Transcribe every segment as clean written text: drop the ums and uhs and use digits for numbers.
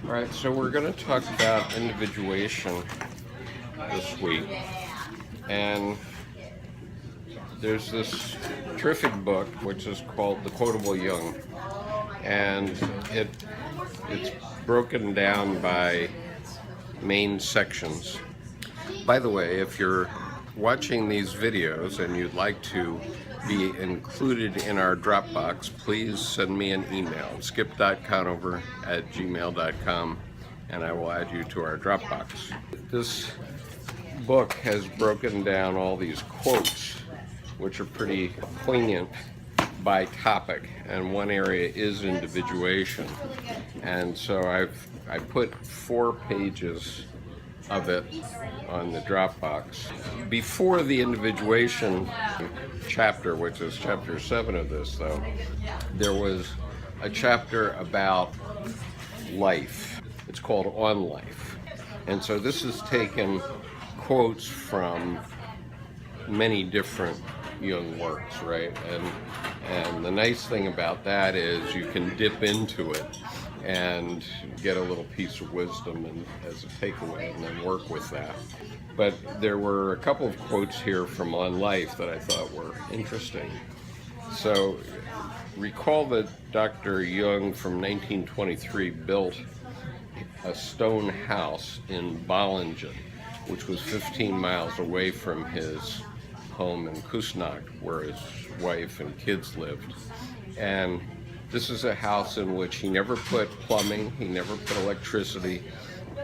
All right, so we're going to talk about individuation this week. And there's this terrific book which is called The Quotable Jung. And it's broken down by main sections. By the way, if you're watching these videos and you'd like to be included in our Dropbox, please send me an email, skip.conover@gmail.com, and I will add you to our Dropbox. This book has broken down all these quotes, which are pretty poignant by topic, and one area is individuation. And so I put 4 pages of it on the Dropbox. Before the individuation chapter, which is chapter 7 of this, though, there was a chapter about life. It's called On Life. And so this is taken quotes from many different Jung works, right? And the nice thing about that is you can dip into it and get a little piece of wisdom and as a takeaway and then work with that. But there were a couple of quotes here from On Life that I thought were interesting. So recall that Dr. Jung from 1923 built a stone house in Balingen, which was 15 miles away from his home in Kusnacht, where his wife and kids lived. And this is a house in which he never put plumbing, he never put electricity,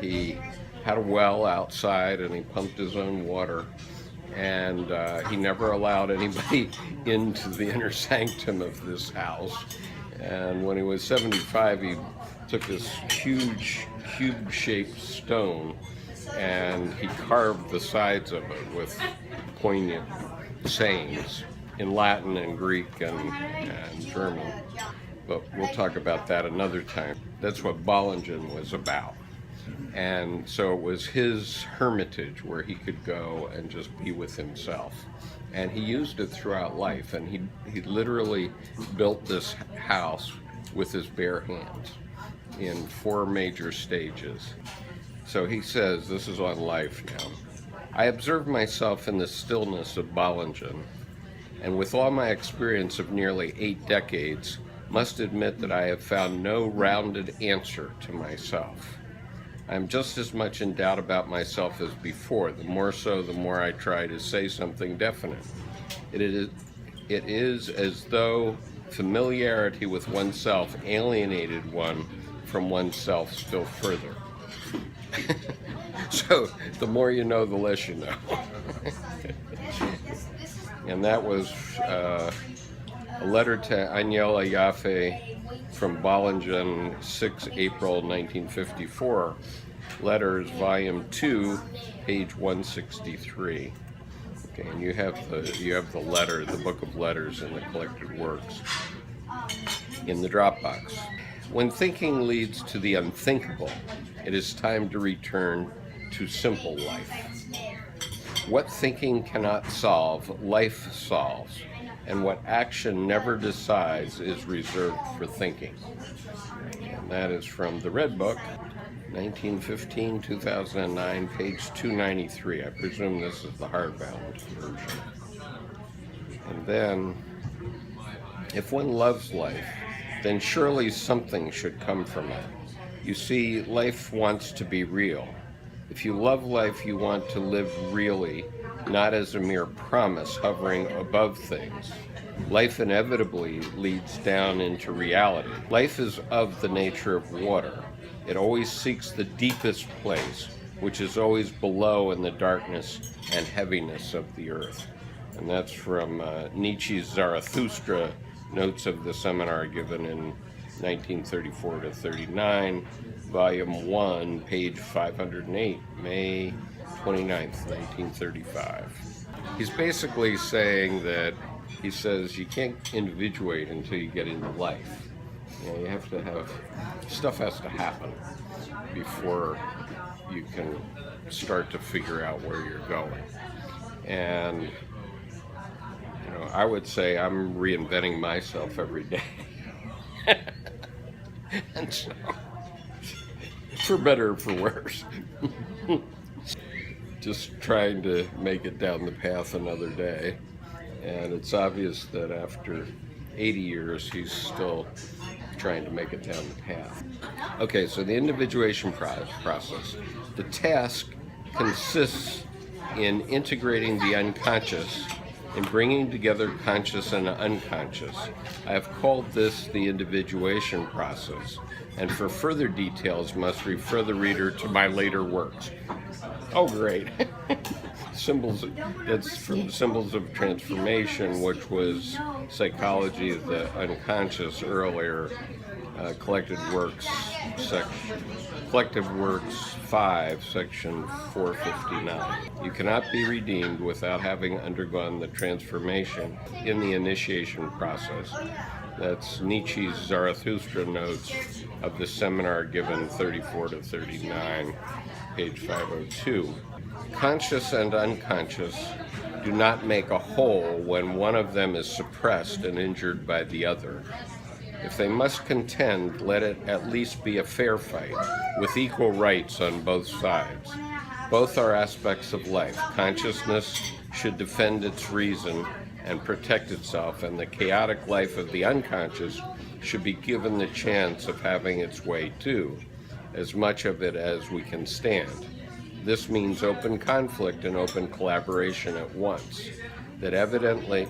he had a well outside and he pumped his own water, and he never allowed anybody into the inner sanctum of this house. And when he was 75, he took this huge cube-shaped stone and he carved the sides of it with poignant sayings in Latin and Greek and German. But we'll talk about that another time. That's what Balingen was about. And so it was his hermitage where he could go and just be with himself. And he used it throughout life. And he literally built this house with his bare hands in 4 major stages. So he says, this is On Life now. I observe myself in the stillness of Balingen, and with all my experience of nearly 8 decades, must admit that I have found no rounded answer to myself. I am just as much in doubt about myself as before, the more so the more I try to say something definite. It is as though familiarity with oneself alienated one from oneself still further. So the more you know, the less you know. And that was a letter to Agnella Jaffe from Balingen, 6 April 1954. Letters, volume 2, page 163. Okay, and you have the letter, the book of letters in the collected works in the Dropbox. When thinking leads to the unthinkable, it is time to return to simple life. What thinking cannot solve, life solves, and what action never decides is reserved for thinking. And that is from the Red Book, 1915-2009, page 293. I presume this is the hardbound version. And then, if one loves life, then surely something should come from it. You see, life wants to be real. If you love life, you want to live really, not as a mere promise hovering above things. Life inevitably leads down into reality. Life is of the nature of water. It always seeks the deepest place, which is always below in the darkness and heaviness of the earth. And that's from Nietzsche's Zarathustra, Notes of the Seminar given in 1934 to 39, volume 1, page 508, May 29th, 1935. He's basically saying that, he says, you can't individuate until you get into life. You know, you have to have, stuff has to happen before you can start to figure out where you're going. And, you know, I would say I'm reinventing myself every day. And so for better or for worse. Just trying to make it down the path another day. And it's obvious that after 80 years, he's still trying to make it down the path. Okay, so the individuation process. The task consists in integrating the unconscious and bringing together conscious and unconscious. I have called this the individuation process, and for further details must refer the reader to my later works. Oh, great. Symbols, that's from Symbols of Transformation, which was Psychology of the Unconscious earlier, Collected Works 5, section 459. You cannot be redeemed without having undergone the transformation in the initiation process. That's Nietzsche's Zarathustra notes of the seminar given 34 to 39, page 502. Conscious and unconscious do not make a whole when one of them is suppressed and injured by the other. If they must contend, let it at least be a fair fight, with equal rights on both sides. Both are aspects of life. Consciousness should defend its reason and protect itself, and the chaotic life of the unconscious should be given the chance of having its way too, as much of it as we can stand. This means open conflict and open collaboration at once. That evidently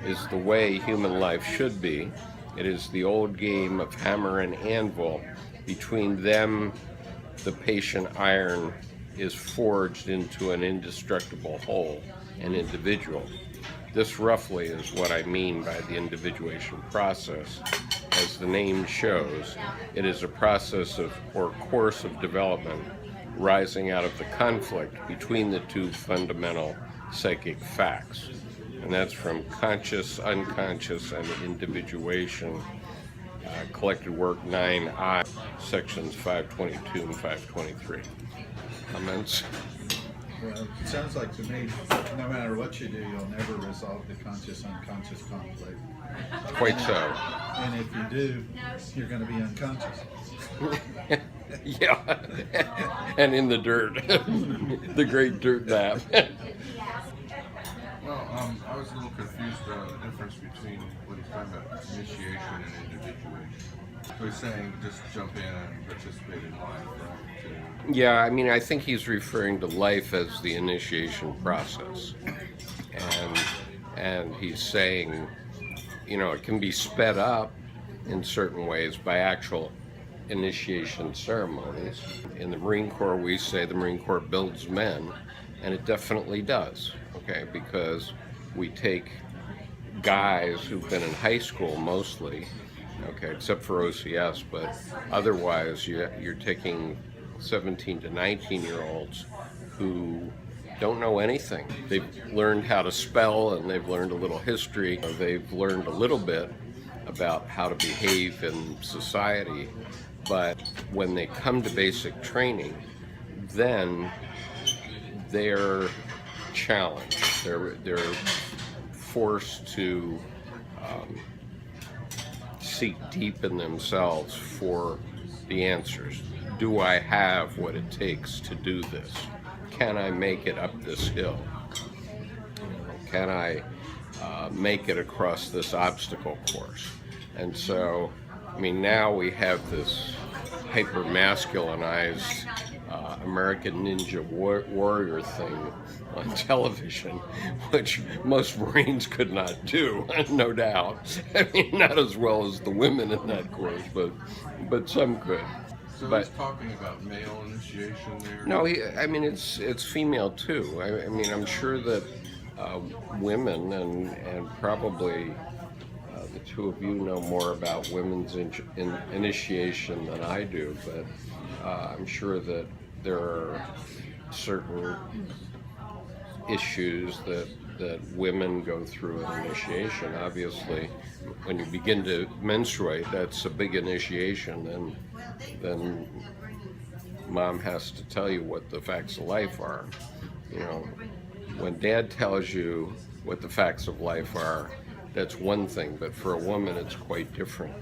is the way human life should be. It is the old game of hammer and anvil. Between them, the patient iron is forged into an indestructible whole, an individual. This roughly is what I mean by the individuation process. As the name shows, it is a process of or course of development rising out of the conflict between the two fundamental psychic facts. And that's from Conscious, Unconscious, and Individuation, Collected Work 9I, sections 522 and 523. Comments? Well, it sounds like to me, no matter what you do, you'll never resolve the conscious-unconscious conflict. Quite so. And if you do, you're going to be unconscious. Yeah, and in the dirt, the great dirt nap. Well, I was a little confused about the difference between what he's talking about, initiation and individuation. So he's saying just jump in and participate in life, right? Yeah, I mean, I think he's referring to life as the initiation process. And he's saying, you know, it can be sped up in certain ways by actual initiation ceremonies. In the Marine Corps, we say the Marine Corps builds men, and it definitely does, okay, because we take guys who've been in high school mostly, okay, except for OCS, but otherwise you're taking 17 to 19-year-olds who don't know anything. They've learned how to spell, and they've learned a little history. They've learned a little bit about how to behave in society. But when they come to basic training, then they're challenged. They're forced to seek deep in themselves for the answers. Do I have what it takes to do this? Can I make it up this hill? Can I make it across this obstacle course? And so, I mean, now we have this hyper-masculinized American Ninja Warrior thing on television, which most Marines could not do, no doubt. I mean, not as well as the women in that course, but some could. So But he's talking about male initiation there? no, I mean, it's female too. I mean, I'm sure that women and probably the two of you know more about women's initiation than I do, but I'm sure that there are certain issues that women go through in initiation. Obviously, when you begin to menstruate, that's a big initiation, and then mom has to tell you what the facts of life are. You know, when dad tells you what the facts of life are, that's one thing, but for a woman it's quite different.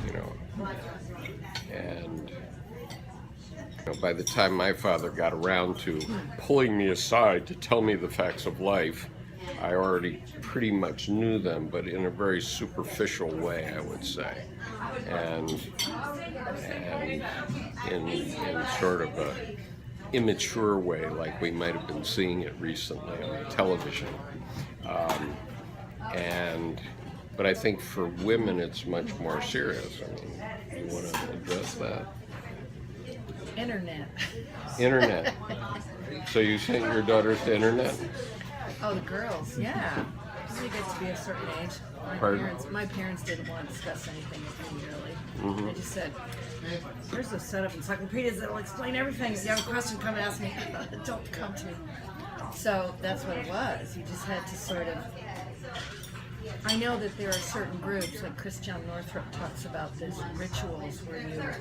You know, And by the time my father got around to pulling me aside to tell me the facts of life, I already pretty much knew them, but in a very superficial way, I would say, and in sort of a immature way, like we might have been seeing it recently on television. But I think for women, it's much more serious. I mean, you want to address that? Internet. Internet. So you sent your daughters to internet? Oh, the girls, yeah. They get to be a certain age. Pardon? My parents didn't want to discuss anything with me, really. They just said, here's a set of encyclopedias that will explain everything. If you have a question, come and ask me. Don't come to me. So that's what it was. You just had to sort of... I know that there are certain groups, like Christian Northrup talks about this rituals where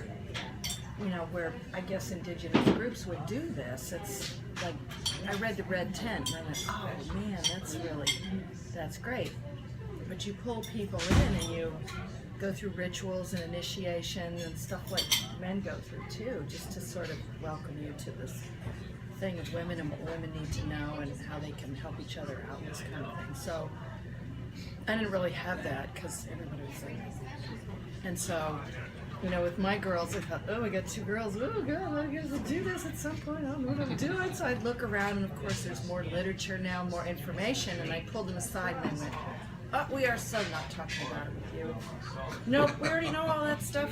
where I guess indigenous groups would do this. It's like, I read the Red Tent and I went, oh man, that's great. But you pull people in and you go through rituals and initiation and stuff like men go through too, just to sort of welcome you to this thing of women and what women need to know and how they can help each other out and this kind of thing. So I didn't really have that because everybody was like, and so, with my girls, I thought, oh, I got two girls. Oh, girl, I guess I'll do this at some point. I don't know what I'm doing. So I'd look around, and of course, there's more literature now, more information. And I pulled them aside and I went, oh, we are so not talking about it with you. Nope, we already know all that stuff.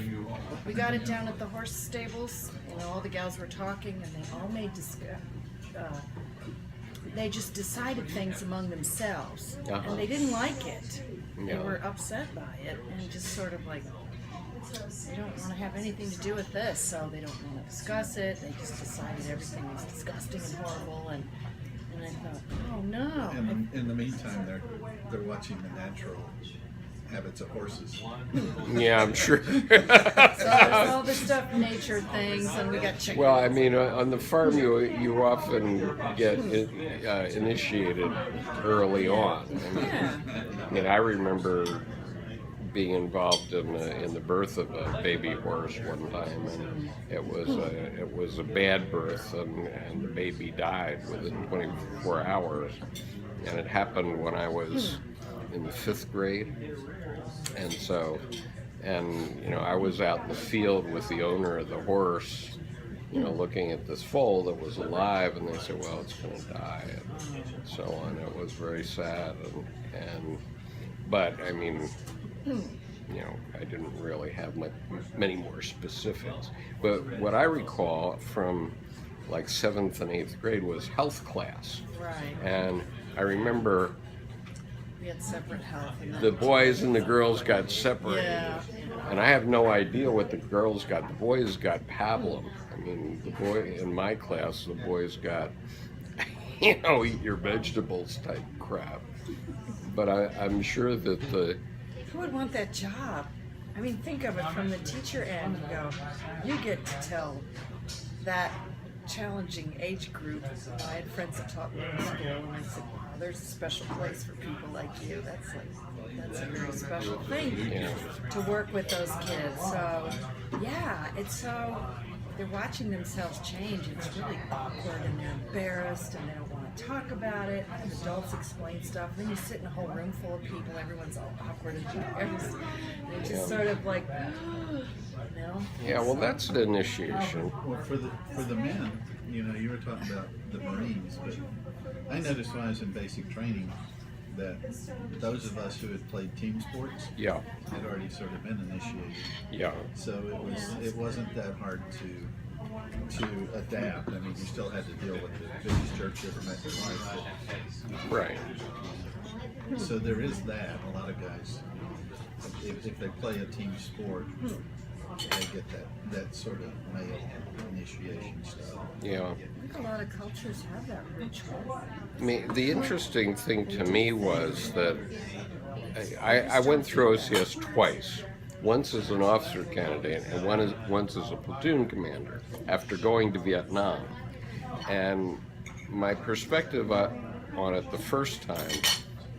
We got it down at the horse stables. All the gals were talking, and they all made they just decided things among themselves, and they didn't like it. They were upset by it, and just sort of like, they don't want to have anything to do with this, so they don't want to discuss it. They just decided everything was disgusting and horrible, and I thought, oh no. And in the meantime, they're watching the natural habits of horses. Yeah, I'm sure. So there's all this stuff, nature things, and we got chickens. Well, I mean, on the farm, you often get initiated early on. I remember being involved in the birth of a baby horse one time, and it was a bad birth, and the baby died within 24 hours, and it happened when I was in the 5th grade, and so, I was out in the field with the owner of the horse, looking at this foal that was alive, and they said, well, it's going to die, and so on. It was very sad, but I mean, I didn't really have many more specifics. But what I recall from like 7th and 8th grade was health class. Right. And I remember we had separate health. The boys and the girls got separated. Yeah. And I have no idea what the girls got. The boys got pablum. I mean, in my class, the boys got, eat your vegetables type crap. But I'm sure that who would want that job? I mean, think of it from the teacher end. You get to tell that challenging age group. I had friends that taught middle school, and I said, wow, there's a special place for people like you. That's a very special thing to work with those kids. So, yeah, it's so, they're watching themselves change. It's really awkward, and they're embarrassed, and they don't want to talk about it. And adults explain stuff. And then you sit in a whole room full of people. Everyone's all awkward and embarrassed. They're just sort of like, Yeah, well, that's an initiation. Well, for the men, you were talking about the Marines, but I noticed when I was in basic training that those of us who had played team sports had already sort of been initiated. Yeah. So it wasn't that hard to adapt. I mean, you still had to deal with the biggest jerk you ever met in your life. Right. So there is that. A lot of guys, if they play a team sport, they get that sort of male initiation stuff. Yeah. I think a lot of cultures have that ritual. I mean, the interesting thing to me was that I went through OCS twice. Once as an officer candidate and once as a platoon commander after going to Vietnam. And my perspective on it the first time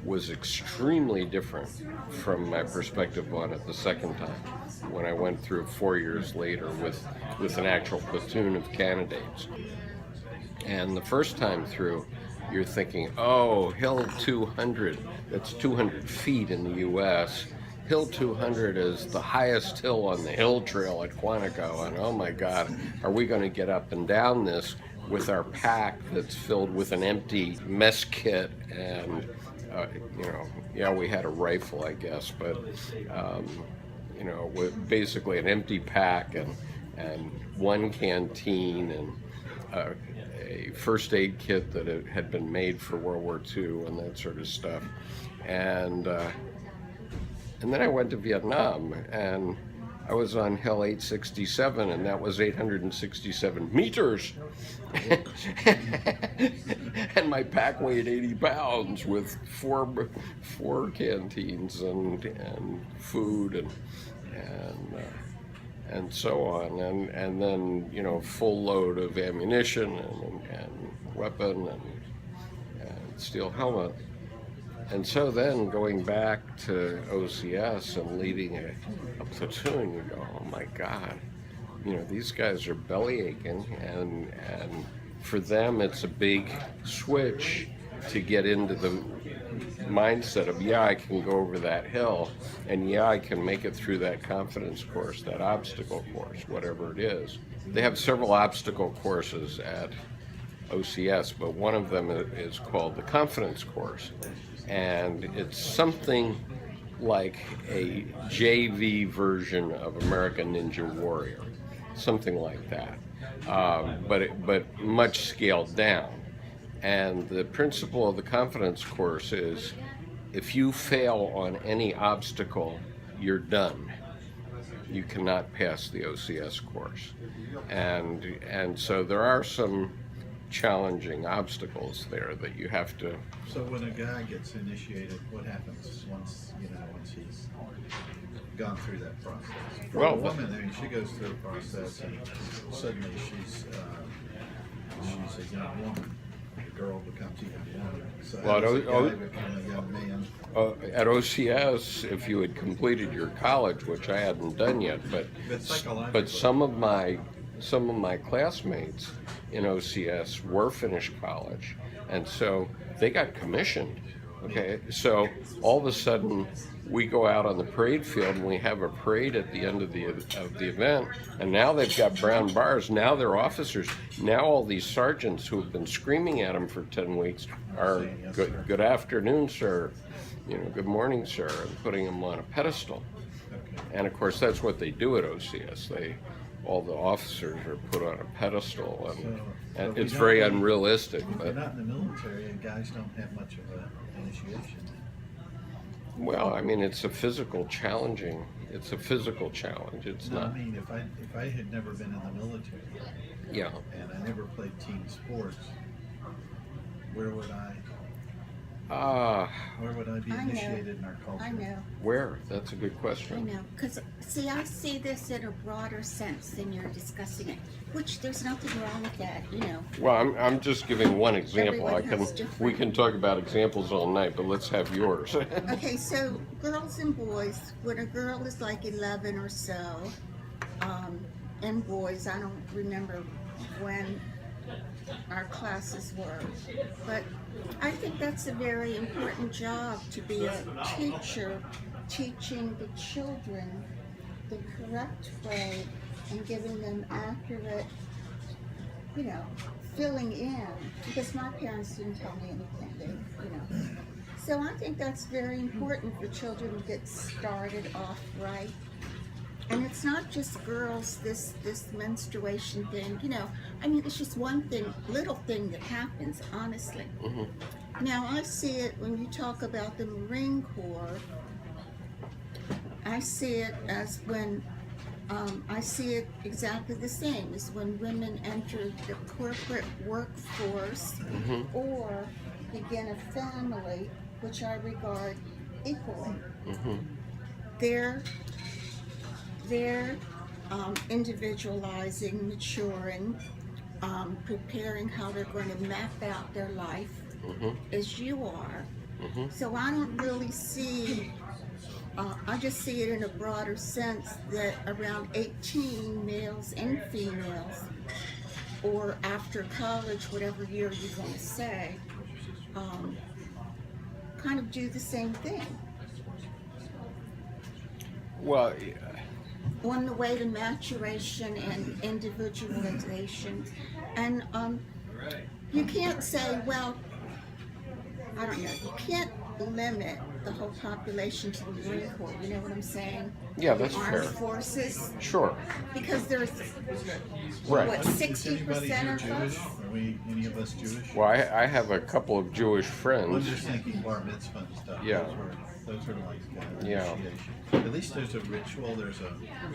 was extremely different from my perspective on it the second time, when I went through 4 years later with an actual platoon of candidates. And the first time through, you're thinking, oh, Hill 200, that's 200 feet in the U.S. Hill 200 is the highest hill on the hill trail at Quantico, and oh my God, are we going to get up and down this with our pack that's filled with an empty mess kit and, we had a rifle, I guess, but, with basically an empty pack and one canteen and a first aid kit that had been made for World War II and that sort of stuff. And then I went to Vietnam, and I was on Hill 867, and that was 867 meters. And my pack weighed 80 pounds with four canteens and food and so on, and then full load of ammunition and weapon and steel helmet. And so then going back to OCS and leading a platoon, you go, oh my God, these guys are belly aching, and for them it's a big switch to get into the mindset of, I can go over that hill, and I can make it through that confidence course, that obstacle course, whatever it is. They have several obstacle courses at OCS, but one of them is called the confidence course, and it's something like a JV version of American Ninja Warrior, something like that, but much scaled down. And the principle of the confidence course is, if you fail on any obstacle, you're done. You cannot pass the OCS course. And so there are some challenging obstacles there that you have to... So when a guy gets initiated, what happens once he's gone through that process? For a woman, she goes through a process, and suddenly she's a young woman. The girl becomes even younger. So how does a guy become a young man? At OCS, if you had completed your college, which I hadn't done yet, but some of my classmates in OCS were finished college, and so they got commissioned. Okay, so all of a sudden we go out on the parade field and we have a parade at the end of the event, and now they've got brown bars. Now they're officers. Now all these sergeants who have been screaming at them for 10 weeks are good afternoon, sir. Good morning, sir, and putting them on a pedestal. And of course, that's what they do at OCS. All the officers are put on a pedestal, and it's very unrealistic. But not in the military, and guys don't have much of an initiation. Well, I mean, it's a physical challenge. It's not. I mean, if I had never been in the military, and I never played team sports, where would I be initiated in our culture? I know. Where? That's a good question. I know. Because, see, I see this in a broader sense than you're discussing it, which there's nothing wrong with that, Well, I'm just giving one example. Everyone We can talk about examples all night, but let's have yours. Okay, so girls and boys, when a girl is like 11 or so, and boys, I don't remember when our classes were, but I think that's a very important job, to be a teacher, teaching the children the correct way and giving them accurate, filling in, because my parents didn't tell me anything, So I think that's very important for children to get started off right. And it's not just girls, this menstruation thing, I mean, it's just one little thing that happens, honestly. Mm-hmm. Now, I see it when you talk about the Marine Corps. I see it as when, I see it exactly the same as when women enter the corporate workforce, mm-hmm. or begin a family, which I regard equally. Mm-hmm. They're individualizing, maturing, preparing how they're going to map out their life, mm-hmm. as you are. So I don't really see, I just see it in a broader sense that around 18, males and females, or after college, whatever year you want to say, kind of do the same thing. Well, On the way to maturation and individualization. And you can't say, well, I don't know, you can't limit the whole population to the Marine Corps, you know what I'm saying? yeah, that's The fair. Armed Forces, Sure. because there's, Right. what, Is 60% anybody of here Jewish? us? Are we, any of us Jewish? Well, I have a couple of Jewish I'm friends. just thinking bar mitzvah and stuff. Yeah. Those are like Yeah. initiation. At least there's a ritual.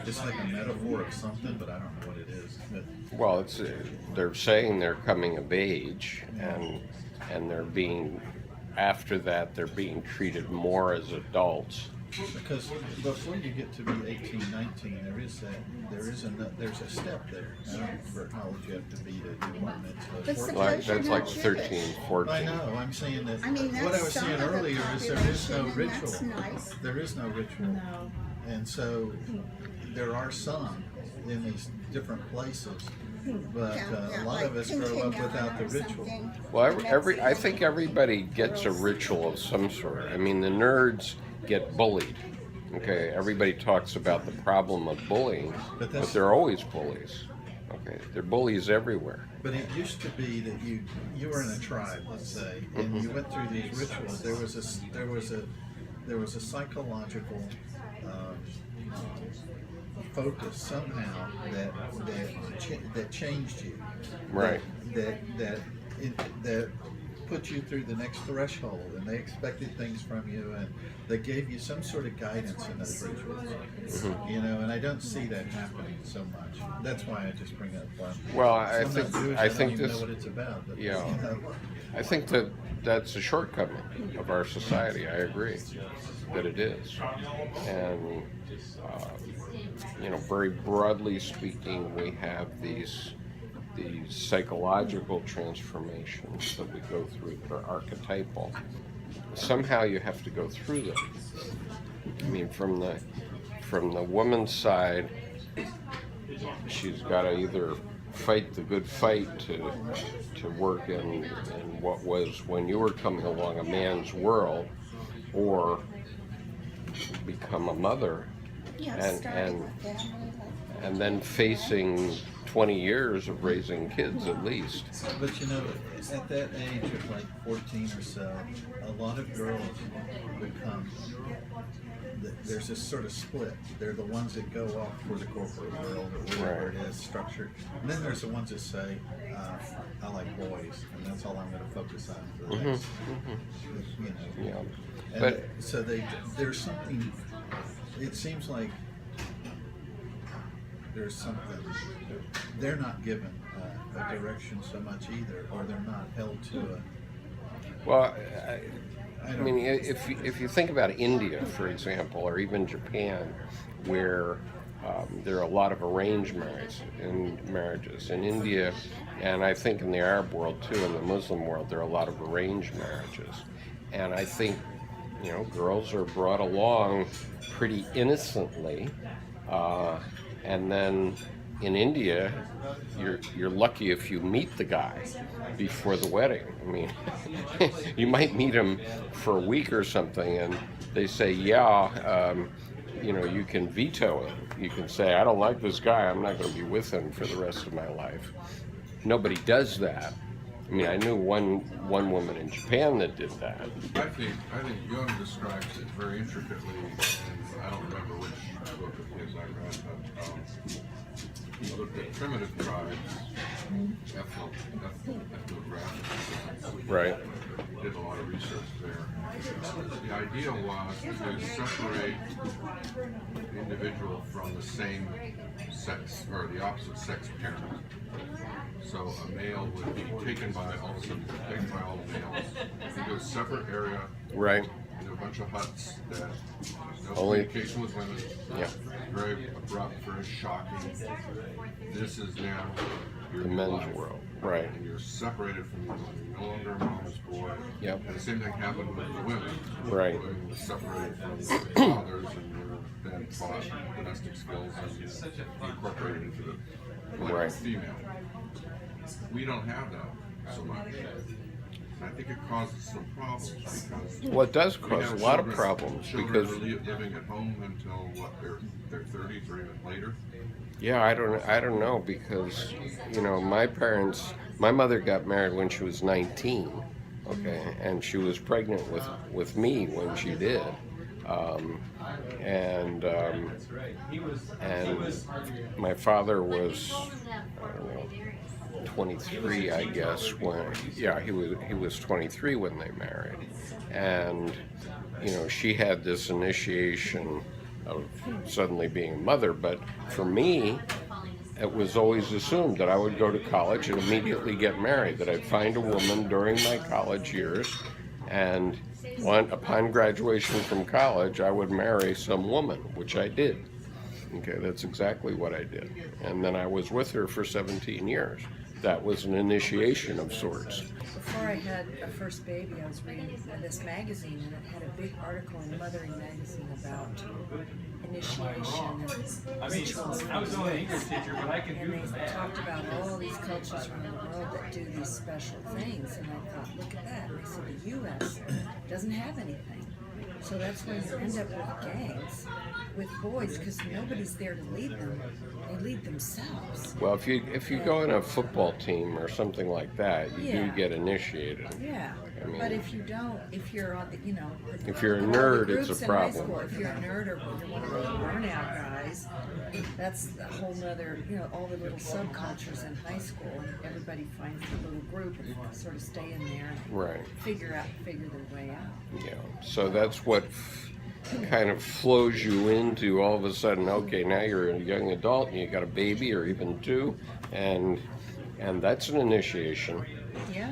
It's like a metaphor of something, but I don't know what it is. But Well, it's they're saying they're coming of age, and they're being, after that, they're being treated more as adults. because before you get to be 18, 19, there's a step there for how old you have to be to do bar mitzvah. But 14. Like, suppose you're that's not like Jewish. 13, 14. I know. I'm saying that. I mean, what I that's was some saying of the earlier is there is no population, and ritual. that's nice. There is no ritual. No. And so there are some in these different places, but a lot of us grow up without the ritual. Well, I think everybody gets a ritual of some sort. I mean, the nerds get bullied. Okay, everybody talks about the problem of bullying, but they're always bullies. Okay, they're bullies everywhere. But it used to be that you were in a tribe, let's say, and you went through these rituals. There was a psychological focus somehow that changed you. Right. That put you through the next threshold, and they expected things from you, and they gave you some sort of guidance in those rituals. You know, and I don't see that happening so much. That's why I just bring up. Well, I I think don't even this. know what it's about. But, Yeah. you know. I think that's a shortcoming of our society. I agree that it is, and very broadly speaking, we have these psychological transformations that we go through that are archetypal. Somehow you have to go through them. I mean, from the woman's side, she's got to either fight the good fight to work in what was, when you were coming along, a man's world, or become a mother, and then facing 20 years of raising kids at least. But you know, at that age of like 14 or so, a lot of girls become, there's this sort of split. They're the ones that go off for the corporate world or whatever it is, structured. And then there's the ones that say, I like boys, and that's all I'm going to focus on for the next, you know. Yeah. And But so there's something, it seems like there's something, they're not given a direction so much either, or they're not held to a. well, I mean, if you think about India, for example, or even Japan, where there are a lot of arranged marriages in India, and I think in the Arab world too, in the Muslim world, there are a lot of arranged marriages, and I think girls are brought along pretty innocently, and then in India, you're lucky if you meet the guy before the wedding. I mean, you might meet him for a week or something, and they say, you can veto it. You can say, I don't like this guy. I'm not going to be with him for the rest of my life. Nobody does that. I mean, I knew one woman in Japan that did that. I think Jung describes it very intricately, and I don't remember which book of his I read, but he looked at primitive tribes, ethnographic, Right. did a lot of research there. The idea was to separate the individual from the same sex, or the opposite sex parent. So a male would be taken by all the males into a separate area, Right. into a bunch of huts that there's No Only- communication with women. Yeah. Very abrupt, very shocking. This is now your The new men's life. world, right? And you're separated from your mother. You're no longer a mama's boy. Yep. And the same thing happened with the women. Right. The women were separated from your fathers, and your dad taught domestic skills, and you incorporated into the life Right. of female. We don't have that so much. And I think it causes some problems because Well, it does we cause have a lot of children- problems children because, are living at home until what, their 30s or even later. yeah, I don't know because, you know, my mother got married when she was 19, okay, and she was pregnant with me when she did. And my father was, I don't know, 23, I guess, when, yeah, he was 23 when they married. And, you know, she had this initiation of suddenly being a mother, but for me, it was always assumed that I would go to college and immediately get married, that I'd find a woman during my college years, and upon graduation from college, I would marry some woman, which I did. Okay, that's exactly what I did. And then I was with her for 17 years. That was an initiation of sorts. Before I had a first baby, I was reading this magazine, and it had a big article in Mothering magazine about initiation and rituals. I was only an English teacher, but I can do And the they math. talked about all these cultures around the world that do these special things, and I thought, look at that. And I said, the U.S. doesn't have anything. So that's why you end up with gangs with boys, because nobody's there to lead them. They lead themselves. Well, if you go in a football team or something like that, you Yeah. do get initiated. Yeah, I mean- but if you don't, if you're on the, you know, If you're a in all the nerd, it's groups a in high problem. school, if you're a nerd or you're one of those burnout guys, that's a whole nother, you know, all the little subcultures in high school, and everybody finds a little group and sort of stay in there and Right. figure their way out. Yeah. So that's what kind of flows you into all of a sudden, okay, now you're a young adult and you got a baby or even two, and that's an initiation. Yeah.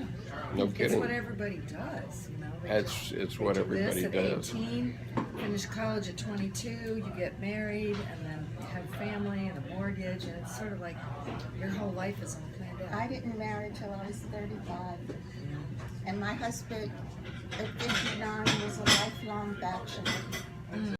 No It's kidding. what everybody does, you know. It's what everybody At does. 18, finish college at 22, you get married, and then have a family and a mortgage, and it's sort of like your whole life is all planned out. I didn't marry till I was 35. And my husband at 59 was a lifelong bachelor.